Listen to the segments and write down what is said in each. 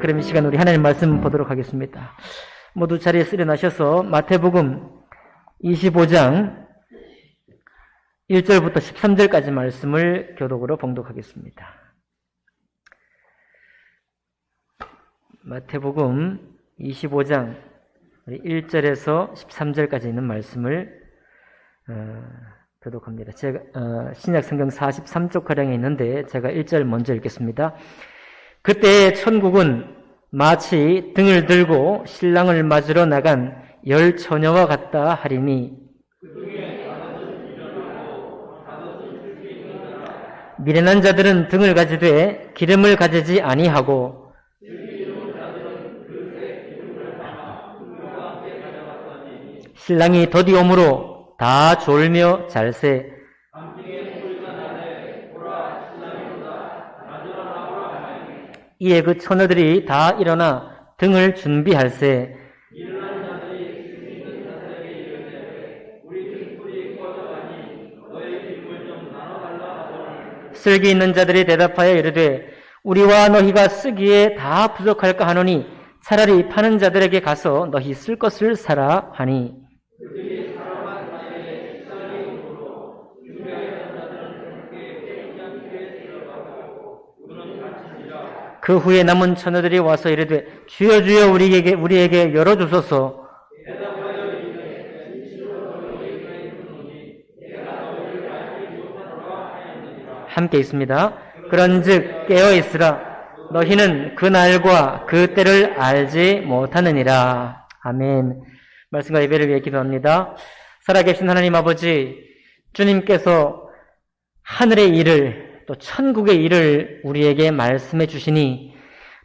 그럼 이 시간 우리 하나님 말씀 보도록 하겠습니다. 모두 자리에 일어나셔서 마태복음 25장 1절부터 13절까지 말씀을 교독으로 봉독하겠습니다. 마태복음 25장 1절에서 13절까지 있는 말씀을 교독합니다. 제가 신약성경 43쪽가량에 있는데 제가 1절 먼저 읽겠습니다. 그때 천국은 마치 등을 들고 신랑을 맞으러 나간 10 처녀와 같다 하리니 미련한 자들은 등을 가지되 기름을 가지지 아니하고 신랑이 더디 오므로 다 졸며 잘세 이에 그 처녀들이 다 일어나 등을 준비할세 쓸기 있는 자들이 대답하여 이르되 우리와 너희가 쓰기에 다 부족할까 하노니 차라리 파는 자들에게 가서 너희 쓸 것을 사라 하니 그 후에 남은 처녀들이 와서 이르되 주여 주여 우리에게 열어주소서. 함께 있습니다. 그런즉 깨어있으라 너희는 그 날과 그 때를 알지 못하느니라. 아멘. 말씀과 예배를 위해 기도합니다. 살아계신 하나님 아버지, 주님께서 하늘의 일을 또 천국의 일을 우리에게 말씀해 주시니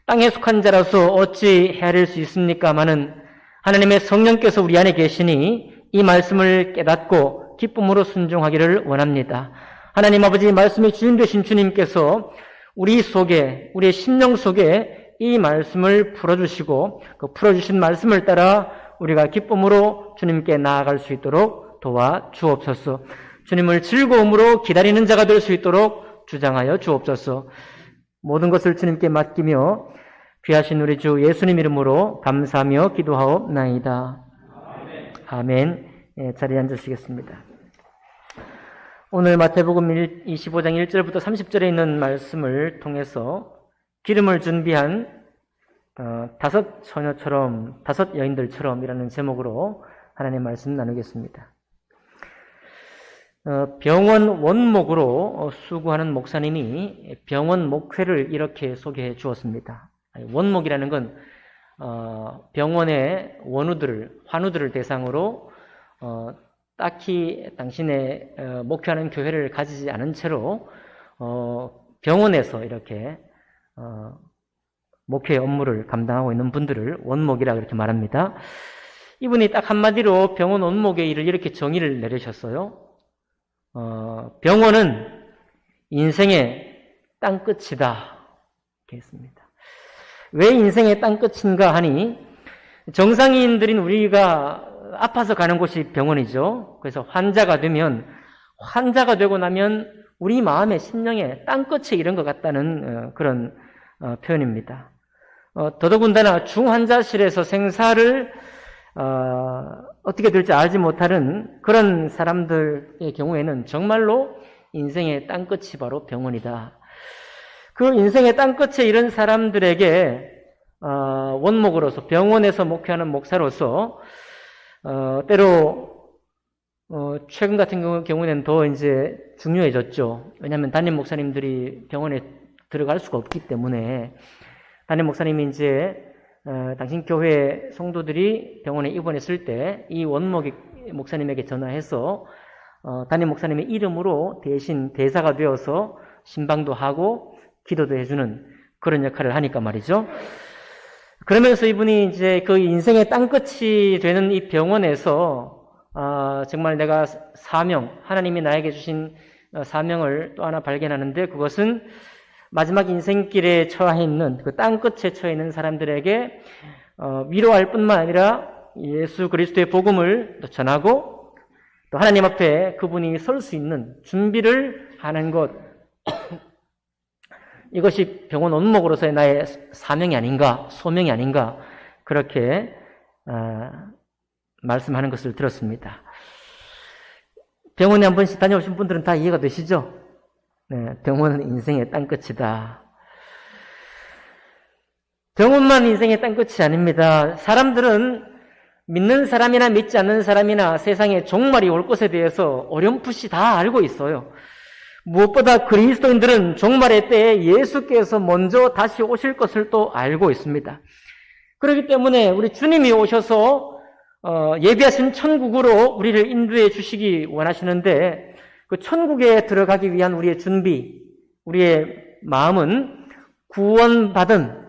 땅에 속한 자라서 어찌 헤아릴 수 있습니까마는 하나님의 성령께서 우리 안에 계시니 이 말씀을 깨닫고 기쁨으로 순종하기를 원합니다. 하나님 아버지, 말씀의 주인 되신 주님께서 우리 속에, 우리의 심령 속에 이 말씀을 풀어주시고 그 풀어주신 말씀을 따라 우리가 기쁨으로 주님께 나아갈 수 있도록 도와주옵소서. 주님을 즐거움으로 기다리는 자가 될 수 있도록 주장하여 주옵소서. 모든 것을 주님께 맡기며 귀하신 우리 주 예수님 이름으로 감사하며 기도하옵나이다. 아멘. 예, 자리에 앉으시겠습니다. 오늘 마태복음 25장 1절부터 30절에 있는 말씀을 통해서 기름을 준비한 5 처녀처럼 5 여인들처럼 이라는 제목으로 하나님의 말씀 나누겠습니다. 병원 원목으로 수고하는 목사님이 병원 목회를 이렇게 소개해 주었습니다. 원목이라는 건 병원의 환우들을 대상으로 딱히 당신의 목회하는 교회를 가지지 않은 채로 병원에서 이렇게 목회 업무를 감당하고 있는 분들을 원목이라고 이렇게 말합니다. 이분이 딱 한마디로 병원 원목의 일을 이렇게 정의를 내리셨어요. 병원은 인생의 땅끝이다. 이렇게 했습니다. 왜 인생의 땅끝인가 하니 정상인들인 우리가 아파서 가는 곳이 병원이죠. 그래서 환자가 되고 나면 우리 마음의 심령의 땅끝에 이른 것 같다는 그런 표현입니다. 더더군다나 중환자실에서 생사를 어떻게 될지 알지 못하는 그런 사람들의 경우에는 정말로 인생의 땅끝이 바로 병원이다. 그 인생의 땅끝에 이른 사람들에게 원목으로서 병원에서 목회하는 목사로서 때로 최근 같은 경우에는 더 이제 중요해졌죠. 왜냐하면 담임 목사님들이 병원에 들어갈 수가 없기 때문에 담임 목사님이 이제 당신 교회 성도들이 병원에 입원했을 때 이 원목 목사님에게 전화해서 담임 목사님의 이름으로 대신 대사가 되어서 신방도 하고 기도도 해주는 그런 역할을 하니까 말이죠. 그러면서 이분이 이제 그 인생의 땅끝이 되는 이 병원에서 정말 내가 하나님이 나에게 주신 사명을 또 하나 발견하는데 그것은 마지막 인생길에 처해 있는 그 땅끝에 처해 있는 사람들에게 위로할 뿐만 아니라 예수 그리스도의 복음을 또 전하고 또 하나님 앞에 그분이 설 수 있는 준비를 하는 것 이것이 병원 원목으로서의 나의 사명이 아닌가, 소명이 아닌가, 그렇게 말씀하는 것을 들었습니다. 병원에 한 번씩 다녀오신 분들은 다 이해가 되시죠? 네, 병원은 인생의 땅끝이다. 병원만 인생의 땅끝이 아닙니다. 사람들은 믿는 사람이나 믿지 않는 사람이나 세상에 종말이 올 것에 대해서 어렴풋이 다 알고 있어요. 무엇보다 그리스도인들은 종말의 때에 예수께서 먼저 다시 오실 것을 또 알고 있습니다. 그렇기 때문에 우리 주님이 오셔서 예비하신 천국으로 우리를 인도해 주시기 원하시는데, 그 천국에 들어가기 위한 우리의 준비, 우리의 마음은 구원받은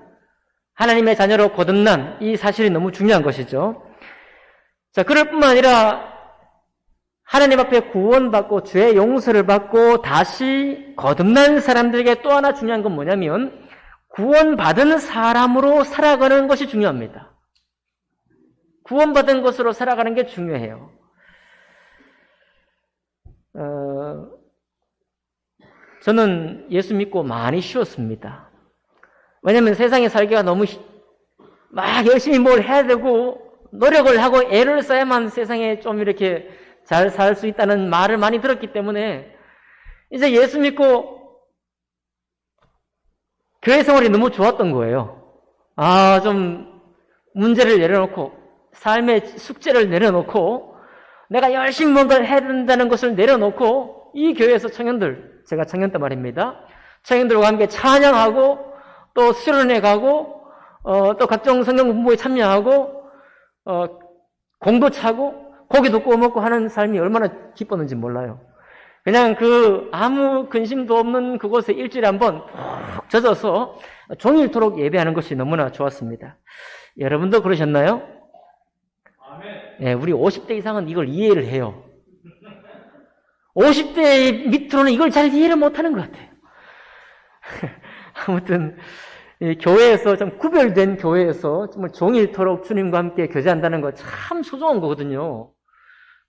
하나님의 자녀로 거듭난 이 사실이 너무 중요한 것이죠. 자, 그럴 뿐만 아니라 하나님 앞에 구원받고 죄의 용서를 받고 다시 거듭난 사람들에게 또 하나 중요한 건 뭐냐면 구원받은 사람으로 살아가는 것이 중요합니다. 구원받은 것으로 살아가는 게 중요해요. 저는 예수 믿고 많이 쉬웠습니다. 왜냐하면 세상에 살기가 너무 막 열심히 뭘 해야 되고 노력을 하고 애를 써야만 세상에 좀 이렇게 잘 살 수 있다는 말을 많이 들었기 때문에 이제 예수 믿고 교회 생활이 너무 좋았던 거예요. 좀 문제를 내려놓고 삶의 숙제를 내려놓고 내가 열심히 뭔가를 해야 된다는 것을 내려놓고 이 교회에서 청년들, 제가 청년 때 말입니다. 청년들과 함께 찬양하고 또 수련회 가고 또 각종 성경 공부에 참여하고 공도 차고 고기도 구워 먹고 하는 삶이 얼마나 기뻤는지 몰라요. 그냥 아무 근심도 없는 그곳에 일주일에 한번 푹 젖어서 종일토록 예배하는 것이 너무나 좋았습니다. 여러분도 그러셨나요? 네, 우리 50대 이상은 이걸 이해를 해요. 50대 밑으로는 이걸 잘 이해를 못하는 것 같아요. 아무튼 교회에서 좀 구별된 교회에서 정말 종일토록 주님과 함께 교제한다는 거 참 소중한 거거든요.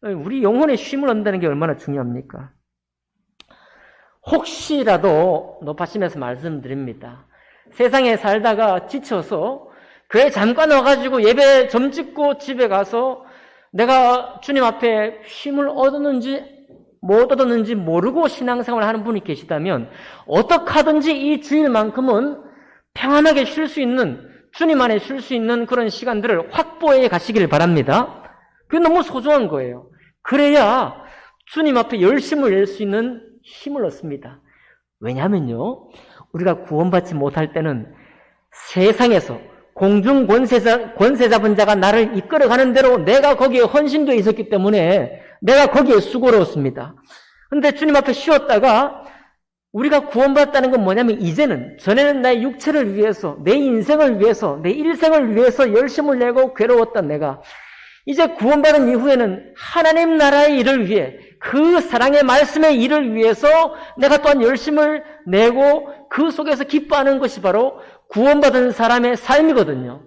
우리 영혼의 쉼을 얻는다는 게 얼마나 중요합니까? 혹시라도 높아심에서 말씀드립니다. 세상에 살다가 지쳐서 교회 잠깐 와가지고 예배 점 찍고 집에 가서 내가 주님 앞에 쉼을 얻었는지 못 얻었는지 모르고 신앙생활을 하는 분이 계시다면 어떻게 하든지 이 주일만큼은 평안하게 쉴 수 있는, 주님 안에 쉴 수 있는 그런 시간들을 확보해 가시기를 바랍니다. 그게 너무 소중한 거예요. 그래야 주님 앞에 열심을 낼 수 있는 힘을 얻습니다. 왜냐하면요, 우리가 구원받지 못할 때는 세상에서 공중 권세 잡은 자가 나를 이끌어가는 대로 내가 거기에 헌신되어 있었기 때문에 내가 거기에 수고로웠습니다. 그런데 주님 앞에 쉬었다가 우리가 구원받았다는 건 뭐냐면 이제는, 전에는 나의 육체를 위해서, 내 인생을 위해서, 내 일생을 위해서 열심을 내고 괴로웠던 내가 이제 구원받은 이후에는 하나님 나라의 일을 위해, 그 사랑의 말씀의 일을 위해서 내가 또한 열심을 내고 그 속에서 기뻐하는 것이 바로 구원받은 사람의 삶이거든요.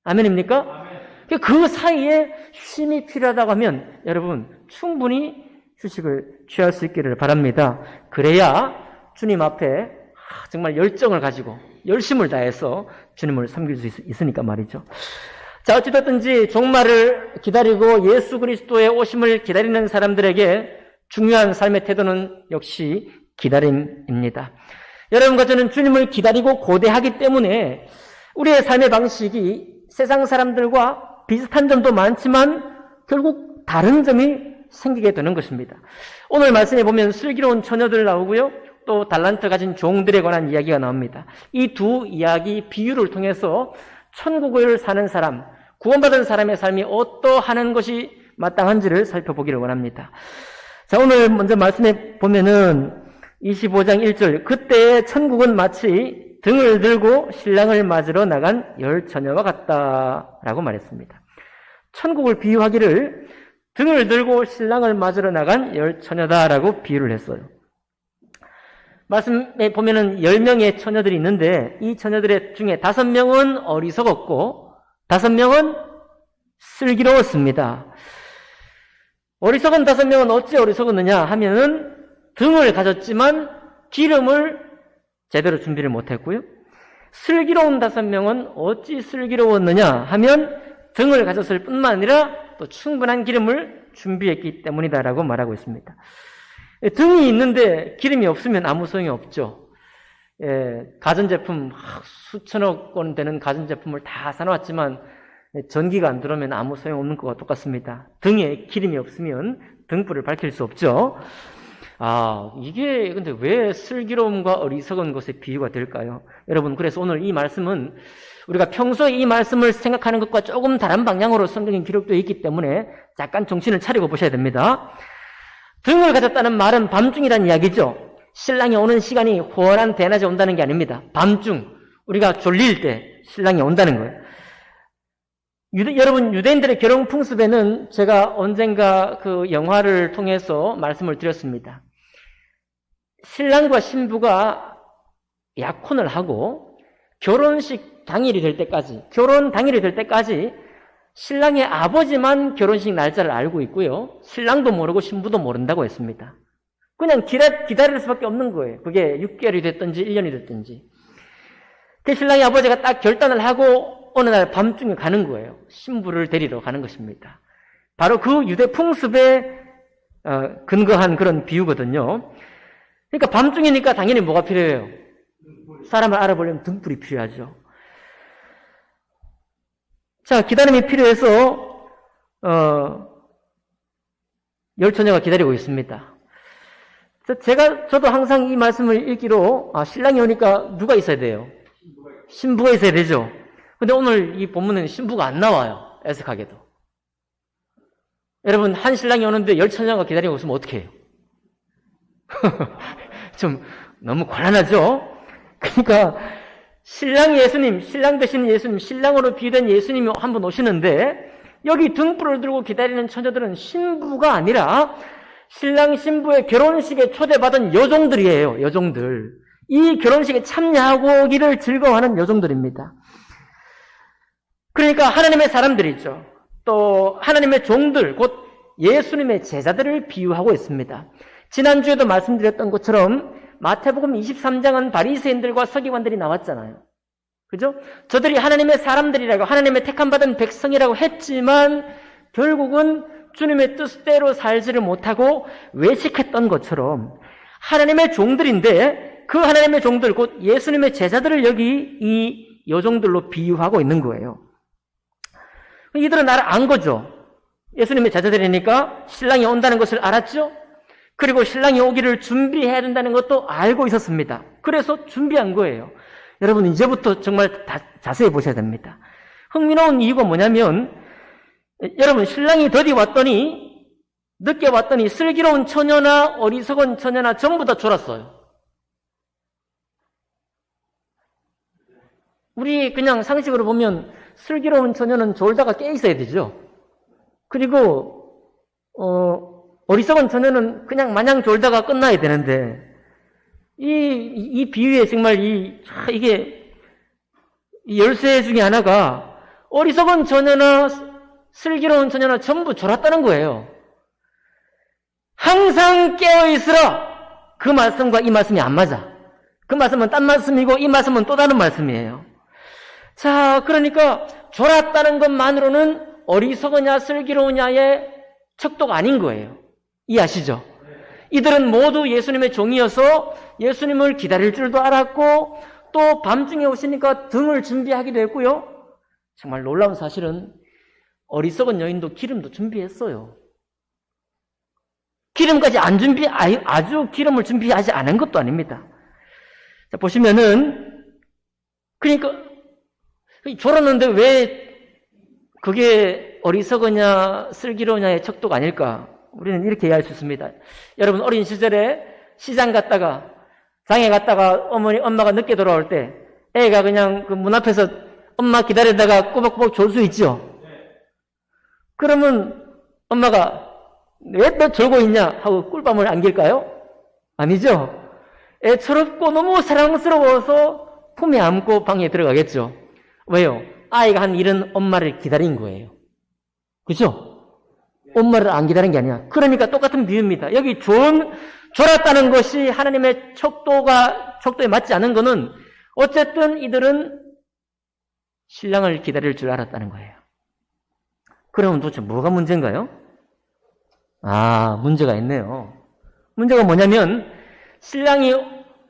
아멘입니까? 아멘. 그 사이에 쉼이 필요하다고 하면 여러분 충분히 휴식을 취할 수 있기를 바랍니다. 그래야 주님 앞에 정말 열정을 가지고 열심을 다해서 주님을 섬길 수 있으니까 말이죠. 자, 어찌됐든지 종말을 기다리고 예수 그리스도의 오심을 기다리는 사람들에게 중요한 삶의 태도는 역시 기다림입니다. 여러분과 저는 주님을 기다리고 고대하기 때문에 우리의 삶의 방식이 세상 사람들과 비슷한 점도 많지만 결국 다른 점이 생기게 되는 것입니다. 오늘 말씀에 보면 슬기로운 처녀들 나오고요, 또 달란트 가진 종들에 관한 이야기가 나옵니다. 이 두 이야기 비유를 통해서 천국을 사는 사람, 구원받은 사람의 삶이 어떠하는 것이 마땅한지를 살펴보기를 원합니다. 자, 오늘 먼저 말씀해 보면은 25장 1절, 그때 천국은 마치 등을 들고 신랑을 맞으러 나간 열 처녀와 같다라고 말했습니다. 천국을 비유하기를 등을 들고 신랑을 맞으러 나간 열 처녀다라고 비유를 했어요. 말씀에 보면은 10명의 처녀들이 있는데 이 처녀들 중에 5명은 어리석었고 5명은 슬기로웠습니다. 어리석은 5명은 어찌 어리석었느냐 하면은 등을 가졌지만 기름을 제대로 준비를 못했고요. 슬기로운 5명은 어찌 슬기로웠느냐 하면 등을 가졌을 뿐만 아니라 또 충분한 기름을 준비했기 때문이다라고 말하고 있습니다. 등이 있는데 기름이 없으면 아무 소용이 없죠. 가전제품 수천억 원 되는 가전제품을 다 사놓았지만 전기가 안 들어오면 아무 소용없는 것과 똑같습니다. 등에 기름이 없으면 등불을 밝힐 수 없죠. 이게 근데 왜 슬기로움과 어리석은 것의 비유가 될까요? 여러분, 그래서 오늘 이 말씀은 우리가 평소에 이 말씀을 생각하는 것과 조금 다른 방향으로 성경에 기록되어 있기 때문에 잠깐 정신을 차리고 보셔야 됩니다. 등을 가졌다는 말은 밤중이라는 이야기죠. 신랑이 오는 시간이 환한 대낮에 온다는 게 아닙니다. 밤중, 우리가 졸릴 때 신랑이 온다는 거예요. 여러분, 유대인들의 결혼 풍습에는 제가 언젠가 그 영화를 통해서 말씀을 드렸습니다. 신랑과 신부가 약혼을 하고 결혼 당일이 될 때까지 신랑의 아버지만 결혼식 날짜를 알고 있고요. 신랑도 모르고 신부도 모른다고 했습니다. 그냥 기다릴 수밖에 없는 거예요. 그게 6개월이 됐든지 1년이 됐든지. 그 신랑의 아버지가 딱 결단을 하고 어느 날 밤중에 가는 거예요. 신부를 데리러 가는 것입니다. 바로 그 유대 풍습에 근거한 그런 비유거든요. 그러니까 밤중이니까 당연히 뭐가 필요해요? 사람을 알아보려면 등불이 필요하죠. 자, 기다림이 필요해서 열처녀가 기다리고 있습니다. 저도 항상 이 말씀을 읽기로 신랑이 오니까 누가 있어야 돼요? 신부가 있어야 되죠. 근데 오늘 이 본문에는 신부가 안 나와요. 애석하게도. 여러분, 한 신랑이 오는데 열처녀가 기다리고 있으면 어떻게 해요? 좀 너무 곤란하죠? 그러니까 신랑 예수님, 신랑 되시는 예수님, 신랑으로 비유된 예수님이 한 분 오시는데 여기 등불을 들고 기다리는 처녀들은 신부가 아니라 신랑 신부의 결혼식에 초대받은 여종들이에요. 여종들. 이 결혼식에 참여하고 오기를 즐거워하는 여종들입니다. 그러니까 하나님의 사람들이죠. 또 하나님의 종들, 곧 예수님의 제자들을 비유하고 있습니다. 지난주에도 말씀드렸던 것처럼 마태복음 23장은 바리새인들과 서기관들이 나왔잖아요. 그죠? 저들이 하나님의 사람들이라고, 하나님의 택함받은 백성이라고 했지만 결국은 주님의 뜻대로 살지를 못하고 외식했던 것처럼 하나님의 종들인데 그 하나님의 종들, 곧 예수님의 제자들을 여기 이 여종들로 비유하고 있는 거예요. 이들은 나를 안 거죠. 예수님의 제자들이니까 신랑이 온다는 것을 알았죠. 그리고 신랑이 오기를 준비해야 된다는 것도 알고 있었습니다. 그래서 준비한 거예요. 여러분, 이제부터 정말 자세히 보셔야 됩니다. 흥미로운 이유가 뭐냐면, 여러분, 신랑이 더디 왔더니, 늦게 왔더니 슬기로운 처녀나 어리석은 처녀나 전부 다 졸았어요. 우리 그냥 상식으로 보면 슬기로운 처녀는 졸다가 깨 있어야 되죠. 그리고 어리석은 처녀는 그냥 마냥 졸다가 끝나야 되는데 이 비유에 정말 이게 열쇠 중에 하나가 어리석은 처녀나 슬기로운 처녀나 전부 졸았다는 거예요. 항상 깨어 있으라. 그 말씀과 이 말씀이 안 맞아. 그 말씀은 딴 말씀이고 이 말씀은 또 다른 말씀이에요. 자, 그러니까 졸았다는 것만으로는 어리석으냐 슬기로우냐의 척도가 아닌 거예요. 이해하시죠? 이들은 모두 예수님의 종이어서 예수님을 기다릴 줄도 알았고 또 밤중에 오시니까 등을 준비하기도 했고요. 정말 놀라운 사실은 어리석은 여인도 기름도 준비했어요. 기름까지 안 아주 기름을 준비하지 않은 것도 아닙니다. 자, 보시면은 그러니까 졸았는데 왜 그게 어리석으냐 슬기로우냐의 척도가 아닐까? 우리는 이렇게 이해할 수 있습니다. 여러분, 어린 시절에 시장 갔다가 장에 갔다가 엄마가 늦게 돌아올 때 애가 그냥 그 문 앞에서 엄마 기다리다가 꼬박꼬박 졸 수 있죠. 그러면 엄마가 왜 너 졸고 있냐 하고 꿀밤을 안길까요? 아니죠. 애처롭고 너무 사랑스러워서 품에 안고 방에 들어가겠죠. 왜요? 아이가 한 일은 엄마를 기다린 거예요. 그죠? 엄마를 안 기다린 게 아니야. 그러니까 똑같은 비유입니다. 여기 졸았다는 것이 하나님의 척도에 맞지 않은 것은 어쨌든 이들은 신랑을 기다릴 줄 알았다는 거예요. 그러면 도대체 뭐가 문제인가요? 문제가 있네요. 문제가 뭐냐면 신랑이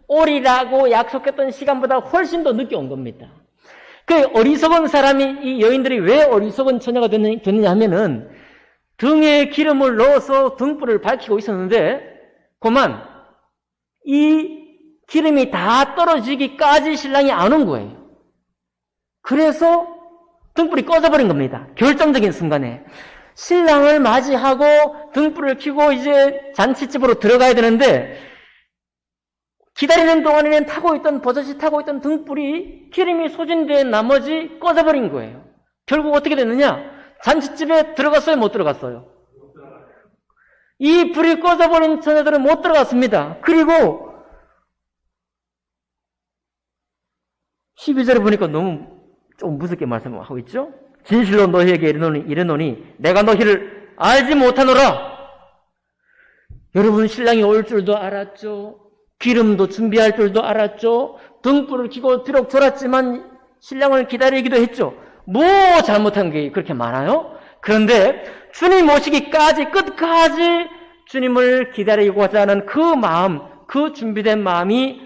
오리라고 약속했던 시간보다 훨씬 더 늦게 온 겁니다. 그 어리석은 사람이, 이 여인들이 왜 어리석은 처녀가 됐느냐 하면은 등에 기름을 넣어서 등불을 밝히고 있었는데 그만 이 기름이 다 떨어지기까지 신랑이 안 온 거예요. 그래서 등불이 꺼져버린 겁니다. 결정적인 순간에. 신랑을 맞이하고 등불을 켜고 이제 잔치집으로 들어가야 되는데 기다리는 동안에는 버젓이 타고 있던 등불이 기름이 소진된 나머지 꺼져버린 거예요. 결국 어떻게 됐느냐? 잔치집에 들어갔어요? 못 들어갔어요? 이 불이 꺼져버린 처녀들은 못 들어갔습니다. 그리고 12절에 보니까 너무 좀 무섭게 말씀하고 있죠? 진실로 너희에게 이르노니 내가 너희를 알지 못하노라. 여러분, 신랑이 올 줄도 알았죠. 기름도 준비할 줄도 알았죠. 등불을 켜고 비록 졸았지만 신랑을 기다리기도 했죠. 뭐 잘못한 게 그렇게 많아요? 그런데 주님 오시기까지 끝까지 주님을 기다리고자 하는 그 마음, 그 준비된 마음이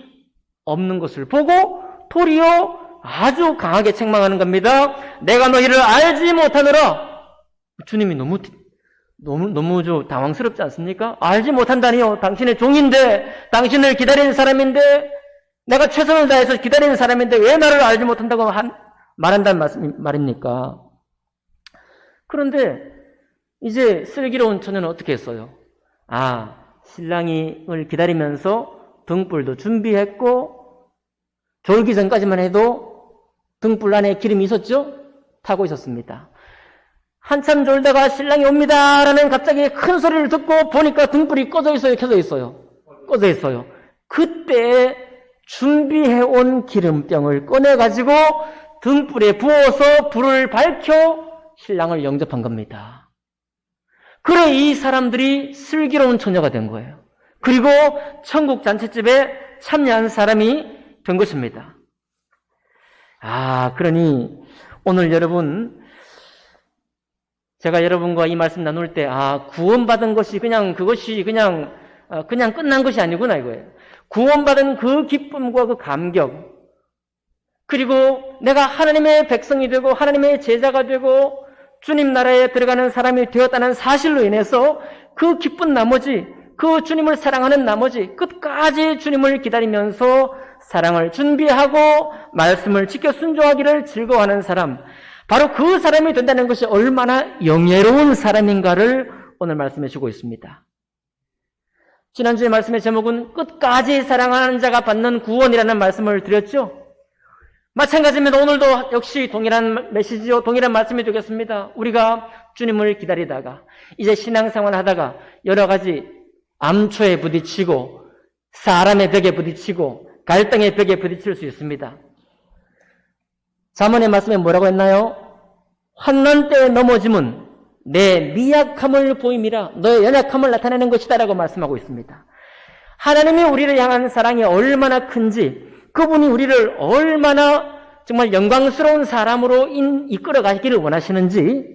없는 것을 보고 도리어 아주 강하게 책망하는 겁니다. 내가 너희를 알지 못하노라. 주님이 너무 당황스럽지 않습니까? 알지 못한다니요. 당신의 종인데, 당신을 기다리는 사람인데, 내가 최선을 다해서 기다리는 사람인데 왜 나를 알지 못한다고 말한다는 말입니까? 그런데 이제 슬기로운 처녀는 어떻게 했어요? 신랑을 기다리면서 등불도 준비했고 졸기 전까지만 해도 등불 안에 기름이 있었죠? 타고 있었습니다. 한참 졸다가 신랑이 옵니다 라는 갑자기 큰 소리를 듣고 보니까 등불이 꺼져 있어요? 켜져 있어요? 꺼져 있어요. 그때 준비해온 기름병을 꺼내가지고 등불에 부어서 불을 밝혀 신랑을 영접한 겁니다. 그래, 이 사람들이 슬기로운 처녀가 된 거예요. 그리고 천국 잔치집에 참여한 사람이 된 것입니다. 그러니 오늘 여러분, 제가 여러분과 이 말씀 나눌 때 구원받은 것이 그것이 그냥 끝난 것이 아니구나 이거예요. 구원받은 그 기쁨과 그 감격, 그리고 내가 하나님의 백성이 되고 하나님의 제자가 되고 주님 나라에 들어가는 사람이 되었다는 사실로 인해서 그 기쁜 나머지, 그 주님을 사랑하는 나머지 끝까지 주님을 기다리면서 사랑을 준비하고 말씀을 지켜 순종하기를 즐거워하는 사람, 바로 그 사람이 된다는 것이 얼마나 영예로운 사람인가를 오늘 말씀해 주고 있습니다. 지난주에 말씀의 제목은 끝까지 사랑하는 자가 받는 구원이라는 말씀을 드렸죠. 마찬가지입니다. 오늘도 역시 동일한 메시지요, 동일한 말씀이 되겠습니다. 우리가 주님을 기다리다가 이제 신앙생활 하다가 여러 가지 암초에 부딪히고 사람의 벽에 부딪히고 갈등의 벽에 부딪힐 수 있습니다. 잠언의 말씀에 뭐라고 했나요? 환난 때에 넘어짐은 내 미약함을 보임이라, 너의 연약함을 나타내는 것이다 라고 말씀하고 있습니다. 하나님이 우리를 향한 사랑이 얼마나 큰지, 그분이 우리를 얼마나 정말 영광스러운 사람으로 이끌어 가기를 원하시는지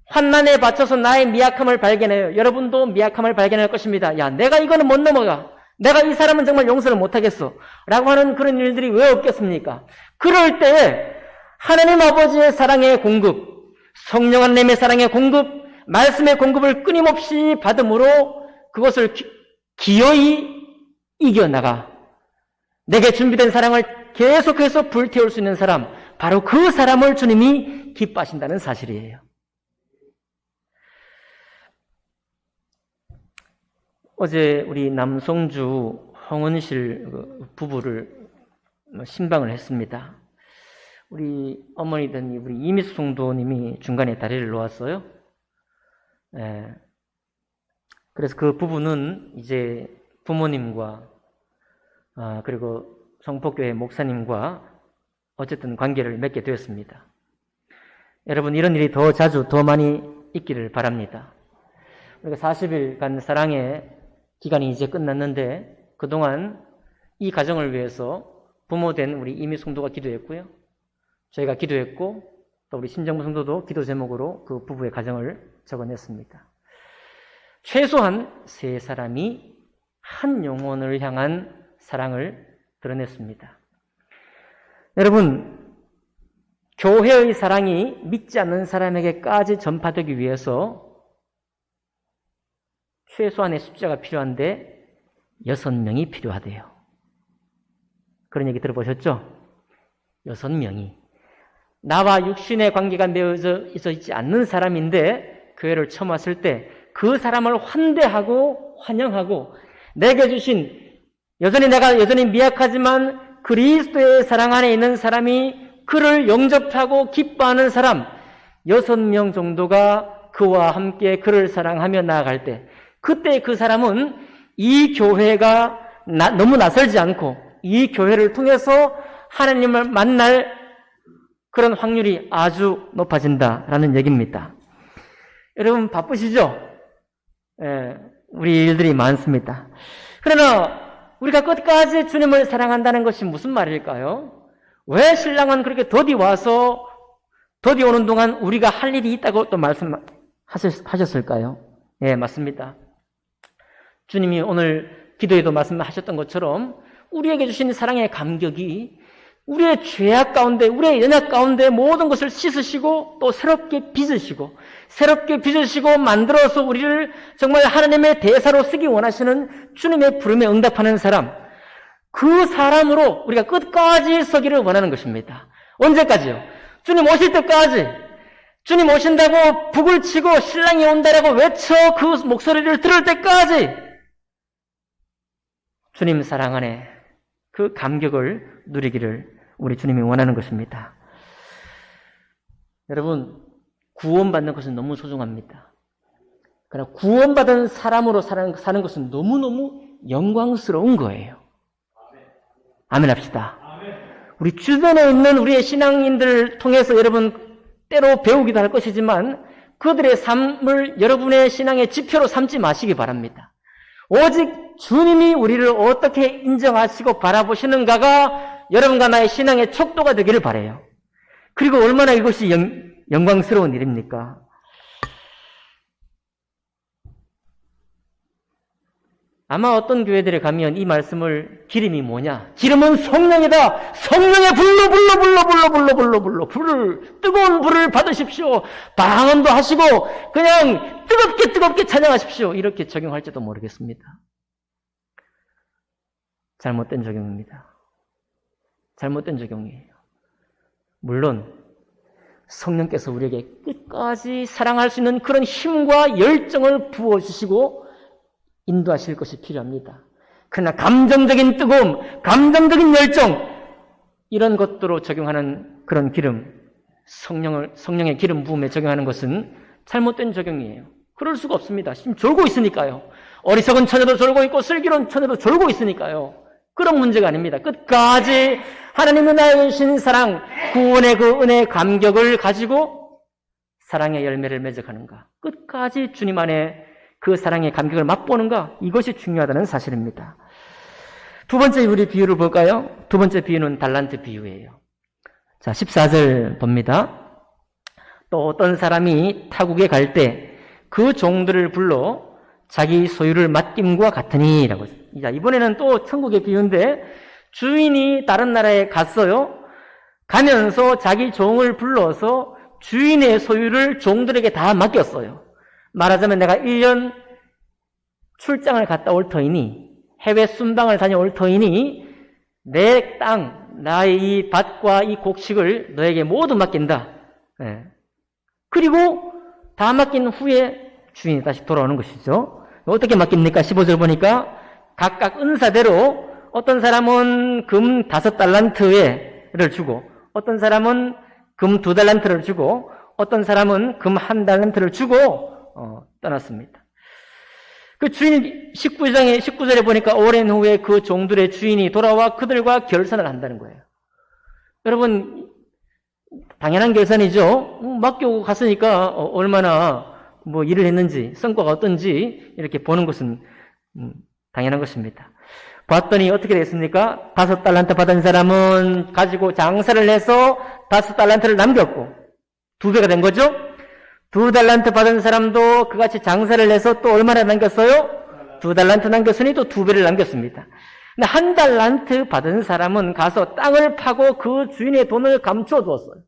환난에 받쳐서 나의 미약함을 발견해요. 여러분도 미약함을 발견할 것입니다. 내가 이거는 못 넘어가. 내가 이 사람은 정말 용서를 못하겠어. 라고 하는 그런 일들이 왜 없겠습니까? 그럴 때 하나님 아버지의 사랑의 공급, 성령 하나님의 사랑의 공급, 말씀의 공급을 끊임없이 받음으로 그것을 기어이 이겨나가 내게 준비된 사랑을 계속해서 불태울 수 있는 사람, 바로 그 사람을 주님이 기뻐하신다는 사실이에요. 어제 우리 남성주 홍은실 부부를 신방을 했습니다. 우리 어머니든 우리 이미수 성도님이 중간에 다리를 놓았어요. 그래서 그 부부는 이제 부모님과 그리고 성포교회 목사님과 어쨌든 관계를 맺게 되었습니다. 여러분, 이런 일이 더 자주 더 많이 있기를 바랍니다. 우리가 40일간 사랑에 기간이 이제 끝났는데 그동안 이 가정을 위해서 부모된 우리 이미 성도가 기도했고요. 저희가 기도했고 또 우리 신정부 성도도 기도 제목으로 그 부부의 가정을 적어냈습니다. 최소한 3사람이 한 영혼을 향한 사랑을 드러냈습니다. 여러분, 교회의 사랑이 믿지 않는 사람에게까지 전파되기 위해서 최소한의 숫자가 필요한데 6명이 필요하대요. 그런 얘기 들어보셨죠? 6명이. 나와 육신의 관계가 맺어져 있지 않는 사람인데 교회를 처음 왔을 때 그 사람을 환대하고 환영하고 내게 주신 내가 여전히 미약하지만 그리스도의 사랑 안에 있는 사람이 그를 영접하고 기뻐하는 사람 6명 정도가 그와 함께 그를 사랑하며 나아갈 때 그때 그 사람은 이 교회가 너무 낯설지 않고 이 교회를 통해서 하나님을 만날 그런 확률이 아주 높아진다라는 얘기입니다. 여러분 바쁘시죠? 우리 일들이 많습니다. 그러나 우리가 끝까지 주님을 사랑한다는 것이 무슨 말일까요? 왜 신랑은 그렇게 더디 오는 동안 우리가 할 일이 있다고 또 말씀하셨을까요? 예, 맞습니다. 주님이 오늘 기도에도 말씀하셨던 것처럼 우리에게 주신 사랑의 감격이 우리의 죄악 가운데, 우리의 연약 가운데 모든 것을 씻으시고 또 새롭게 빚으시고 만들어서 우리를 정말 하나님의 대사로 쓰기 원하시는 주님의 부름에 응답하는 사람, 그 사람으로 우리가 끝까지 서기를 원하는 것입니다. 언제까지요? 주님 오실 때까지. 주님 오신다고 북을 치고 신랑이 온다라고 외쳐 그 목소리를 들을 때까지 주님 사랑 안에 그 감격을 누리기를 우리 주님이 원하는 것입니다. 여러분, 구원받는 것은 너무 소중합니다. 그러나 구원받은 사람으로 사는 것은 너무너무 영광스러운 거예요. 아멘 합시다. 우리 주변에 있는 우리의 신앙인들을 통해서 여러분 때로 배우기도 할 것이지만 그들의 삶을 여러분의 신앙의 지표로 삼지 마시기 바랍니다. 오직 주님이 우리를 어떻게 인정하시고 바라보시는가가 여러분과 나의 신앙의 척도가 되기를 바라요. 그리고 얼마나 이것이 영광스러운 일입니까? 아마 어떤 교회들에 가면 이 말씀을 기름이 뭐냐? 기름은 성령이다. 성령의 불로 뜨거운 불을 받으십시오. 방언도 하시고 그냥 뜨겁게 찬양하십시오. 이렇게 적용할지도 모르겠습니다. 잘못된 적용입니다. 잘못된 적용이에요. 물론 성령께서 우리에게 끝까지 사랑할 수 있는 그런 힘과 열정을 부어주시고 인도하실 것이 필요합니다. 그러나 감정적인 뜨거움, 감정적인 열정 이런 것들로 적용하는 그런 기름, 성령의 기름 부음에 적용하는 것은 잘못된 적용이에요. 그럴 수가 없습니다. 지금 졸고 있으니까요. 어리석은 처녀도 졸고 있고 슬기로운 처녀도 졸고 있으니까요. 그런 문제가 아닙니다. 끝까지 하나님의 나에게 주신 사랑, 구원의 그 은혜의 감격을 가지고 사랑의 열매를 맺어가는가. 끝까지 주님 안에 그 사랑의 감격을 맛보는가. 이것이 중요하다는 사실입니다. 두 번째 우리 비유를 볼까요? 두 번째 비유는 달란트 비유예요. 자, 14절 봅니다. 또 어떤 사람이 타국에 갈 때 그 종들을 불러 자기 소유를 맡김과 같으니 라고. 자, 이번에는 또 천국의 비유인데 주인이 다른 나라에 갔어요. 가면서 자기 종을 불러서 주인의 소유를 종들에게 다 맡겼어요. 말하자면 내가 1년 출장을 갔다 올 터이니 해외 순방을 다녀올 터이니 내 땅, 나의 이 밭과 이 곡식을 너에게 모두 맡긴다. 네. 그리고 다 맡긴 후에 주인이 다시 돌아오는 것이죠. 어떻게 맡깁니까? 15절 보니까 각각 은사대로 어떤 사람은 금 5달란트를 주고 어떤 사람은 금 2달란트를 주고 어떤 사람은 금 1달란트를 주고 떠났습니다. 그 주인 19절에 보니까 오랜 후에 그 종들의 주인이 돌아와 그들과 결산을 한다는 거예요. 여러분 당연한 결산이죠. 맡기고 갔으니까 얼마나 일을 했는지 성과가 어떤지 이렇게 보는 것은 당연한 것입니다. 봤더니 어떻게 됐습니까? 5달란트 받은 사람은 가지고 장사를 해서 5달란트를 남겼고 2배가 된 거죠? 2달란트 받은 사람도 그같이 장사를 해서 또 얼마나 남겼어요? 2달란트 남겼으니 또 2배를 남겼습니다. 근데 1달란트 받은 사람은 가서 땅을 파고 그 주인의 돈을 감추어 두었어요.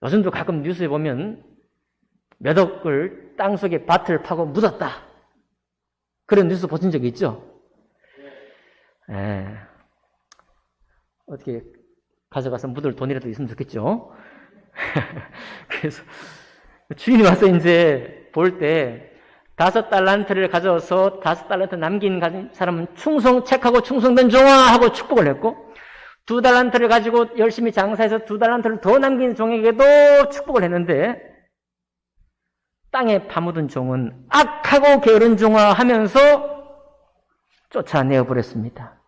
요즘도 가끔 뉴스에 보면 몇 억을 땅속에 밭을 파고 묻었다. 그런 뉴스 보신 적 있죠? 어떻게 가져가서 묻을 돈이라도 있으면 좋겠죠? 그래서 주인이 와서 이제 볼 때 5달란트를 가져와서 5달란트 남긴 사람은 책하고 충성된 종아 하고 축복을 했고 2달란트를 가지고 열심히 장사해서 2달란트를 더 남긴 종에게도 축복을 했는데 땅에 파묻은 종은 악하고 게으른 종아 하면서 쫓아내어 버렸습니다.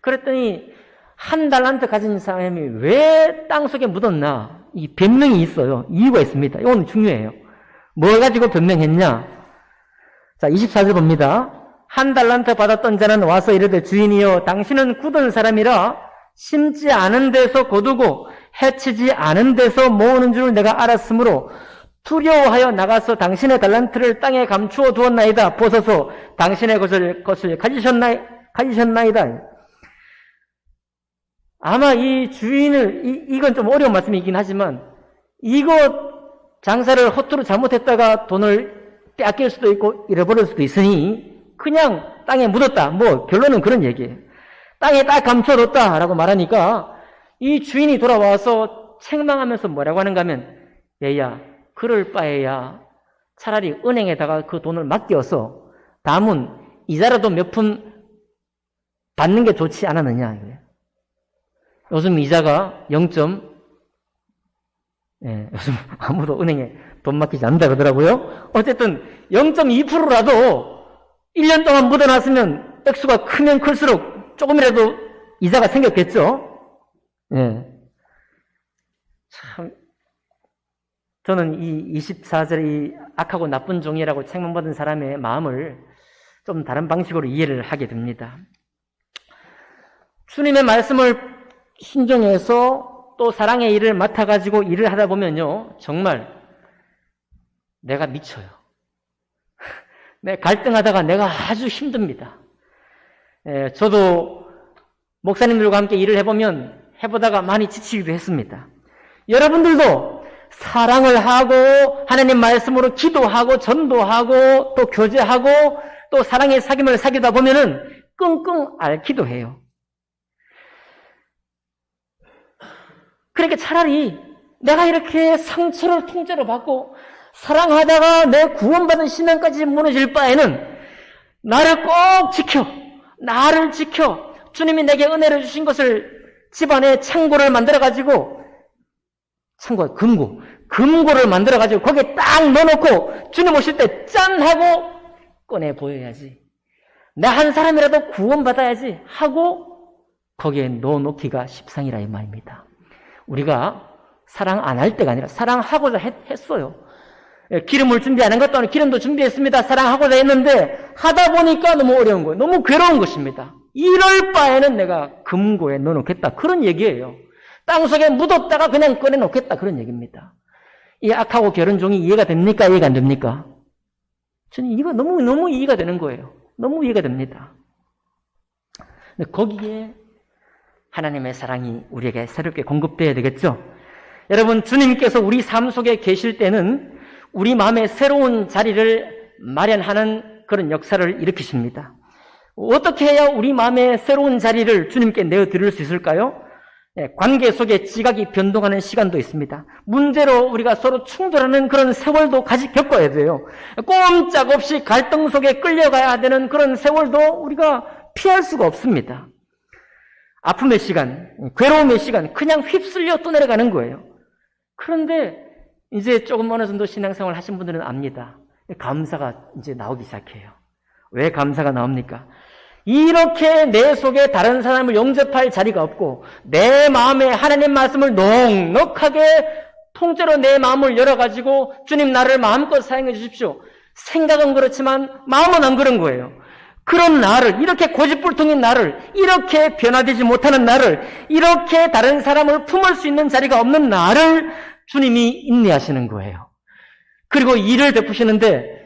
그랬더니 1달란트 가진 사람이 왜 땅속에 묻었나? 이 변명이 있어요. 이유가 있습니다. 이건 중요해요. 뭘 가지고 변명했냐? 자, 24절 봅니다. 1달란트 받았던 자는 와서 이르되 주인이여 당신은 굳은 사람이라 심지 않은 데서 거두고 해치지 않은 데서 모으는 줄 내가 알았으므로 두려워하여 나가서 당신의 달란트를 땅에 감추어 두었나이다. 보소서 당신의 것을 가지셨나이다. 아마 이 주인을 이건 좀 어려운 말씀이긴 하지만 이거 장사를 허투루 잘못했다가 돈을 빼앗길 수도 있고 잃어버릴 수도 있으니 그냥 땅에 묻었다. 결론은 그런 얘기예요. 땅에 딱 감춰뒀다라고 말하니까 이 주인이 돌아와서 책망하면서 뭐라고 하는가 하면 얘야 그럴 바에야 차라리 은행에다가 그 돈을 맡겨서 남은 이자라도 몇 푼 받는 게 좋지 않았느냐. 요즘 이자가 요즘 아무도 은행에 돈 맡기지 않는다 그러더라고요. 어쨌든 0.2%라도 1년 동안 묻어놨으면 액수가 크면 클수록 조금이라도 이자가 생겼겠죠. 참 저는 이 24절의 이 악하고 나쁜 종이라고 책망받은 사람의 마음을 좀 다른 방식으로 이해를 하게 됩니다. 주님의 말씀을 순종해서 또 사랑의 일을 맡아가지고 일을 하다 보면요, 정말 내가 미쳐요. 갈등하다가 내가 아주 힘듭니다. 저도 목사님들과 함께 일을 해보다가 많이 지치기도 했습니다. 여러분들도 사랑을 하고 하나님 말씀으로 기도하고 전도하고 또 교제하고 또 사랑의 사귐을 사귀다 보면은 끙끙 앓기도 해요. 그러니까 차라리 내가 이렇게 상처를 통째로 받고 사랑하다가 내 구원받은 신앙까지 무너질 바에는 나를 지켜 주님이 내게 은혜를 주신 것을 집안에 창고를 만들어가지고 금고를 만들어가지고 거기에 딱 넣어놓고 주님 오실 때 짠 하고 꺼내 보여야지. 나 한 사람이라도 구원받아야지 하고 거기에 넣어놓기가 십상이라 이 말입니다. 우리가 사랑 안 할 때가 아니라 사랑하고자 했어요. 기름을 준비 안 한 것도 아니고 기름도 준비했습니다. 사랑하고자 했는데 하다 보니까 너무 어려운 거예요. 너무 괴로운 것입니다. 이럴 바에는 내가 금고에 넣어놓겠다. 그런 얘기예요. 땅속에 묻었다가 그냥 꺼내놓겠다. 그런 얘기입니다. 이 악하고 게으른 종이 이해가 됩니까? 이해가 안 됩니까? 저는 이거 너무 이해가 되는 거예요. 너무 이해가 됩니다. 근데 거기에 하나님의 사랑이 우리에게 새롭게 공급되어야 되겠죠? 여러분, 주님께서 우리 삶 속에 계실 때는 우리 마음에 새로운 자리를 마련하는 그런 역사를 일으키십니다. 어떻게 해야 우리 마음에 새로운 자리를 주님께 내어드릴 수 있을까요? 관계 속에 지각이 변동하는 시간도 있습니다. 문제로 우리가 서로 충돌하는 그런 세월도 겪어야 돼요. 꼼짝없이 갈등 속에 끌려가야 되는 그런 세월도 우리가 피할 수가 없습니다. 아픔의 시간, 괴로움의 시간, 그냥 휩쓸려 떠내려가는 거예요. 그런데 이제 조금 어느 정도 신앙생활 하신 분들은 압니다. 감사가 이제 나오기 시작해요. 왜 감사가 나옵니까? 이렇게 내 속에 다른 사람을 영접할 자리가 없고 내 마음에 하나님 말씀을 넉넉하게 통째로 내 마음을 열어가지고 주님 나를 마음껏 사용해 주십시오. 생각은 그렇지만 마음은 안 그런 거예요. 그런 나를, 이렇게 고집불통인 나를, 이렇게 변화되지 못하는 나를, 이렇게 다른 사람을 품을 수 있는 자리가 없는 나를 주님이 인내하시는 거예요. 그리고 일을 베푸시는데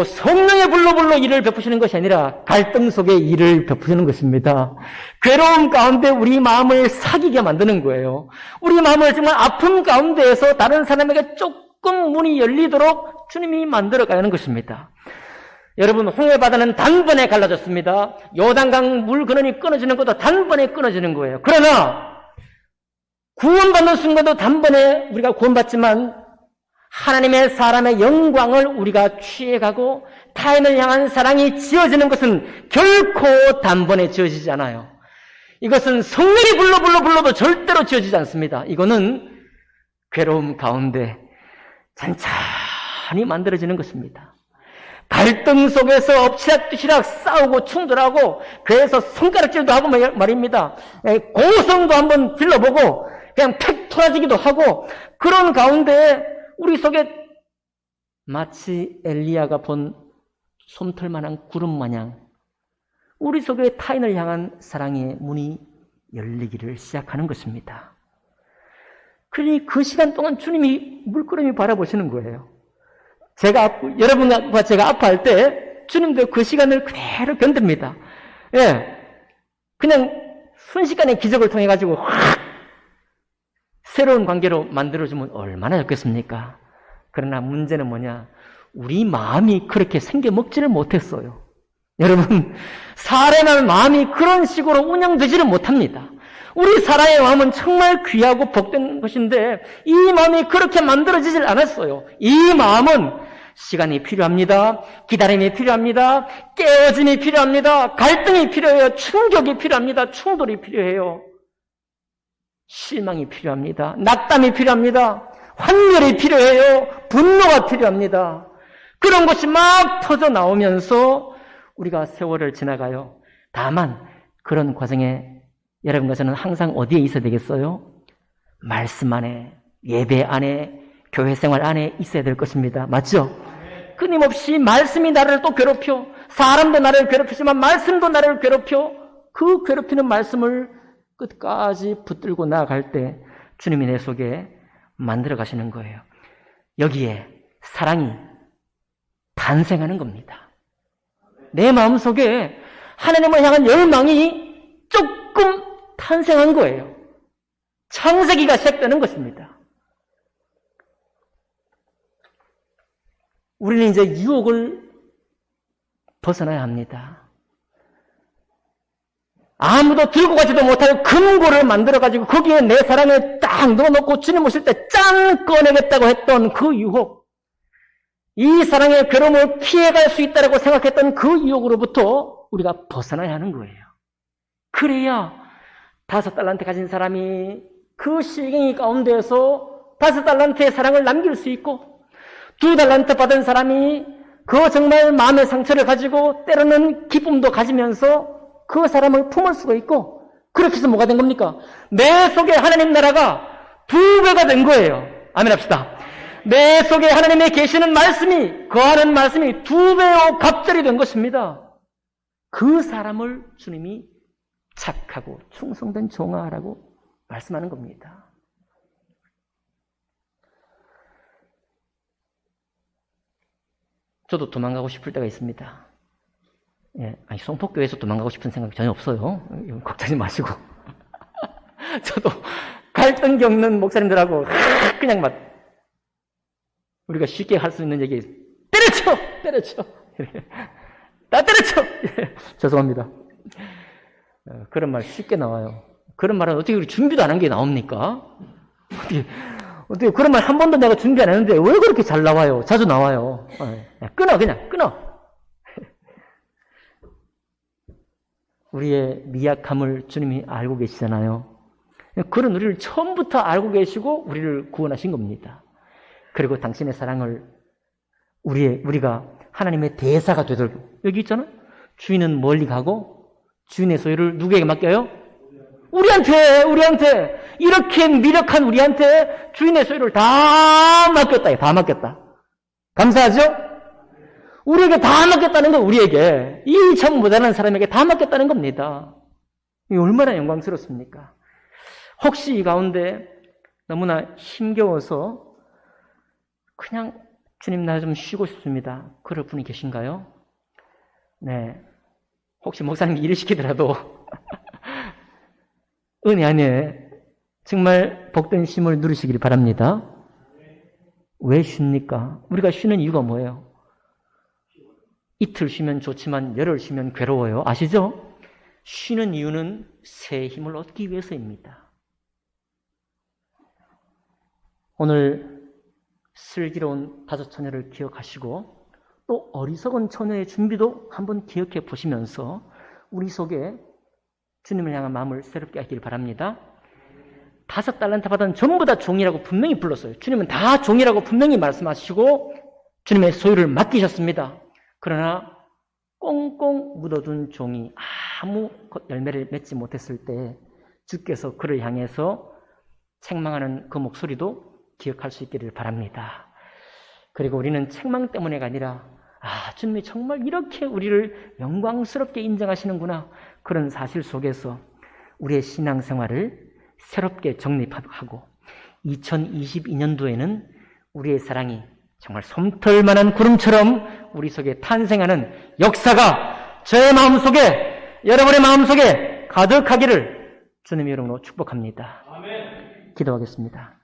성령의 불로 일을 베푸시는 것이 아니라 갈등 속에 일을 베푸시는 것입니다. 괴로움 가운데 우리 마음을 사귀게 만드는 거예요. 우리 마음을 정말 아픔 가운데에서 다른 사람에게 조금 문이 열리도록 주님이 만들어가는 것입니다. 여러분, 홍해바다는 단번에 갈라졌습니다. 요단강 물 근원이 끊어지는 것도 단번에 끊어지는 거예요. 그러나 구원받는 순간도 단번에 우리가 구원받지만 하나님의 사람의 영광을 우리가 취해가고 타인을 향한 사랑이 지어지는 것은 결코 단번에 지어지지 않아요. 이것은 성령이 불러도 절대로 지어지지 않습니다. 이거는 괴로움 가운데 찬찬히 만들어지는 것입니다. 갈등 속에서 엎치락뒤치락 싸우고 충돌하고 그래서 손가락질도 하고 말입니다. 고성도 한번 빌려보고 그냥 팩 토라지기도 하고 그런 가운데 우리 속에 마치 엘리야가 본 솜털만한 구름 마냥 우리 속에 타인을 향한 사랑의 문이 열리기를 시작하는 것입니다. 그러니 그 시간 동안 주님이 물끄러미 바라보시는 거예요. 여러분과 제가 아파할 때 주님도 그 시간을 그대로 견딥니다. 예. 그냥 순식간에 기적을 통해 가지고 확 새로운 관계로 만들어주면 얼마나 좋겠습니까? 그러나 문제는 뭐냐? 우리 마음이 그렇게 생겨 먹지를 못했어요. 여러분, 사람의 마음이 그런 식으로 운영되지를 못합니다. 우리 사람의 마음은 정말 귀하고 복된 것인데 이 마음이 그렇게 만들어지질 않았어요. 이 마음은 시간이 필요합니다. 기다림이 필요합니다. 깨어짐이 필요합니다. 갈등이 필요해요. 충격이 필요합니다. 충돌이 필요해요. 실망이 필요합니다. 낙담이 필요합니다. 환멸이 필요해요. 분노가 필요합니다. 그런 것이 막 터져 나오면서 우리가 세월을 지나가요. 다만 그런 과정에 여러분과 저는 항상 어디에 있어야 되겠어요? 말씀 안에, 예배 안에, 교회 생활 안에 있어야 될 것입니다. 맞죠? 끊임없이 말씀이 나를 또 괴롭혀, 사람도 나를 괴롭히지만 말씀도 나를 괴롭혀, 그 괴롭히는 말씀을 끝까지 붙들고 나아갈 때 주님이 내 속에 만들어 가시는 거예요. 여기에 사랑이 탄생하는 겁니다. 내 마음속에 하나님을 향한 열망이 조금 탄생한 거예요. 창세기가 시작되는 것입니다. 우리는 이제 유혹을 벗어나야 합니다. 아무도 들고 가지도 못하고 금고를 만들어가지고 거기에 내 사랑을 딱 넣어놓고 주님 오실 때 짠 꺼내겠다고 했던 그 유혹, 이 사랑의 괴로움을 피해갈 수 있다고 생각했던 그 유혹으로부터 우리가 벗어나야 하는 거예요. 그래야 5달란트 가진 사람이 그 실갱이 가운데에서 5달란트의 사랑을 남길 수 있고 2달란트 받은 사람이 그 정말 마음의 상처를 가지고 때로는 기쁨도 가지면서 그 사람을 품을 수가 있고, 그렇게 해서 뭐가 된 겁니까? 내 속에 하나님 나라가 2배가 된 거예요. 아멘 합시다. 내 속에 하나님의 계시는 말씀이, 거하는 말씀이 2배요 갑절이 된 것입니다. 그 사람을 주님이 착하고 충성된 종아라고 말씀하는 겁니다. 저도 도망가고 싶을 때가 있습니다. 예, 송폭교에서 도망가고 싶은 생각이 전혀 없어요. 걱정하지 마시고. 저도 갈등 겪는 목사님들하고 그냥 막 우리가 쉽게 할 수 있는 얘기, 때려쳐! 다 때려쳐! 죄송합니다. 그런 말 쉽게 나와요. 그런 말은 어떻게 우리 준비도 안 한 게 나옵니까? 어떻게 그런 말 한 번도 내가 준비 안 했는데 왜 그렇게 잘 나와요? 자주 나와요. 그냥 끊어. 우리의 미약함을 주님이 알고 계시잖아요. 그런 우리를 처음부터 알고 계시고 우리를 구원하신 겁니다. 그리고 당신의 사랑을 우리가 하나님의 대사가 되도록, 여기 있잖아. 주인은 멀리 가고 주인의 소유를 누구에게 맡겨요? 우리한테 이렇게 미력한 우리한테 주인의 소유를 다 맡겼다. 감사하죠? 우리에게 다 맡겼다는 거, 우리에게. 이 참 모자란 사람에게 다 맡겼다는 겁니다. 이 얼마나 영광스럽습니까? 혹시 이 가운데 너무나 힘겨워서 그냥 주님 나 좀 쉬고 싶습니다. 그럴 분이 계신가요? 네. 혹시 목사님이 일을 시키더라도 은혜 안에 정말 복된 쉼을 누리시길 바랍니다. 왜 쉽니까? 우리가 쉬는 이유가 뭐예요? 이틀 쉬면 좋지만 열흘 쉬면 괴로워요. 아시죠? 쉬는 이유는 새 힘을 얻기 위해서입니다. 오늘 슬기로운 다섯 처녀를 기억하시고 또 어리석은 처녀의 준비도 한번 기억해 보시면서 우리 속에 주님을 향한 마음을 새롭게 하기를 바랍니다. 5달란트 받은 전부 다 종이라고 분명히 불렀어요. 주님은 다 종이라고 분명히 말씀하시고 주님의 소유를 맡기셨습니다. 그러나 꽁꽁 묻어둔 종이 아무 열매를 맺지 못했을 때 주께서 그를 향해서 책망하는 그 목소리도 기억할 수 있기를 바랍니다. 그리고 우리는 책망 때문에가 아니라 주님이 정말 이렇게 우리를 영광스럽게 인정하시는구나, 그런 사실 속에서 우리의 신앙생활을 새롭게 정립하고 2022년도에는 우리의 사랑이 정말 솜털만한 구름처럼 우리 속에 탄생하는 역사가 저의 마음속에, 여러분의 마음속에 가득하기를 주님의 이름으로 축복합니다. 아멘. 기도하겠습니다.